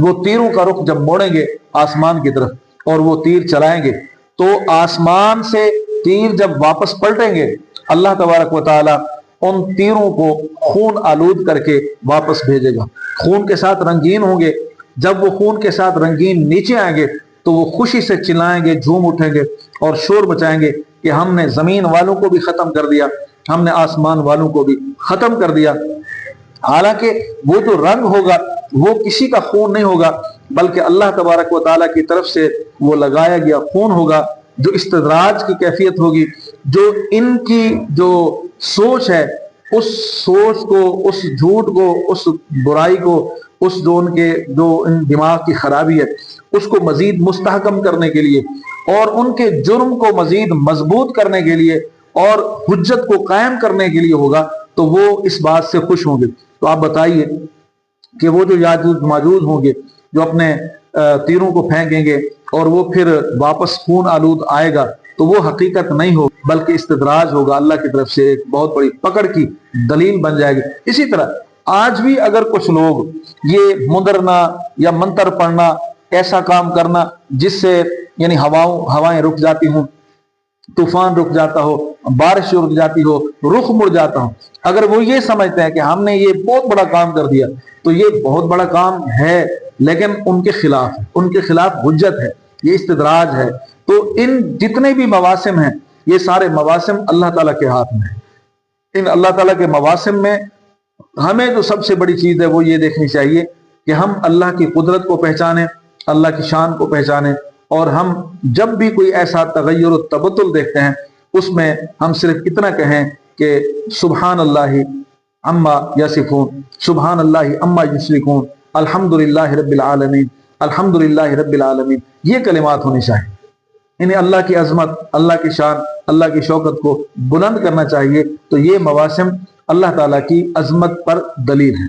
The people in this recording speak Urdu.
وہ تیروں کا رخ جب موڑیں گے آسمان کی طرف اور وہ تیر چلائیں گے تو آسمان سے تیر جب واپس پلٹیں گے اللہ تبارک و تعالی ان تیروں کو خون آلود کر کے واپس بھیجے گا، خون کے ساتھ رنگین ہوں گے۔ جب وہ خون کے ساتھ رنگین نیچے آئیں گے تو وہ خوشی سے چلائیں گے، جھوم اٹھیں گے اور شور مچائیں گے کہ ہم نے زمین والوں کو بھی ختم کر دیا، ہم نے آسمان والوں کو بھی ختم کر دیا۔ حالانکہ وہ جو رنگ ہوگا وہ کسی کا خون نہیں ہوگا، بلکہ اللہ تبارک و تعالیٰ کی طرف سے وہ لگایا گیا خون ہوگا، جو استدراج کی کیفیت ہوگی، جو ان کی جو سوچ ہے اس سوچ کو، اس جھوٹ کو، اس برائی کو، اس جو ان کے جو ان دماغ کی خرابی ہے اس کو مزید مستحکم کرنے کے لیے اور ان کے جرم کو مزید مضبوط کرنے کے لیے اور حجت کو قائم کرنے کے لیے ہوگا، تو وہ اس بات سے خوش ہوں گے۔ تو آپ بتائیے کہ وہ جو یاجوج ماجوج ہوں گے جو اپنے تیروں کو پھینکیں گے اور وہ پھر واپس خون آلود آئے گا، تو وہ حقیقت نہیں ہو بلکہ استدراج ہوگا، اللہ کی طرف سے ایک بہت بڑی پکڑ کی دلیل بن جائے گی۔ اسی طرح آج بھی اگر کچھ لوگ یہ مندرنا یا منتر پڑھنا، ایسا کام کرنا جس سے یعنی ہوائیں رک جاتی ہوں، طوفان رک جاتا ہو، بارش رک جاتی ہو، رخ مڑ جاتا ہو، اگر وہ یہ سمجھتے ہیں کہ ہم نے یہ بہت بڑا کام کر دیا، تو یہ بہت بڑا کام ہے لیکن ان کے خلاف حجت ہے، یہ استدراج ہے۔ تو ان جتنے بھی مواسم ہیں یہ سارے مواسم اللہ تعالیٰ کے ہاتھ میں ہیں۔ ان اللہ تعالیٰ کے مواسم میں ہمیں جو سب سے بڑی چیز ہے وہ یہ دیکھنی چاہیے کہ ہم اللہ کی قدرت کو پہچانیں، اللہ کی شان کو پہچانیں، اور ہم جب بھی کوئی ایسا تغیر و تبدل دیکھتے ہیں اس میں ہم صرف اتنا کہیں کہ سبحان اللہ عما یصفون، سبحان اللہ عما یشرکون، الحمدللہ رب العالمین، الحمدللہ رب العالمین، یہ کلمات ہونی چاہیے۔ انہیں اللہ کی عظمت، اللہ کی شان، اللہ کی شوکت کو بلند کرنا چاہیے۔ تو یہ مواسم اللہ تعالیٰ کی عظمت پر دلیل ہے۔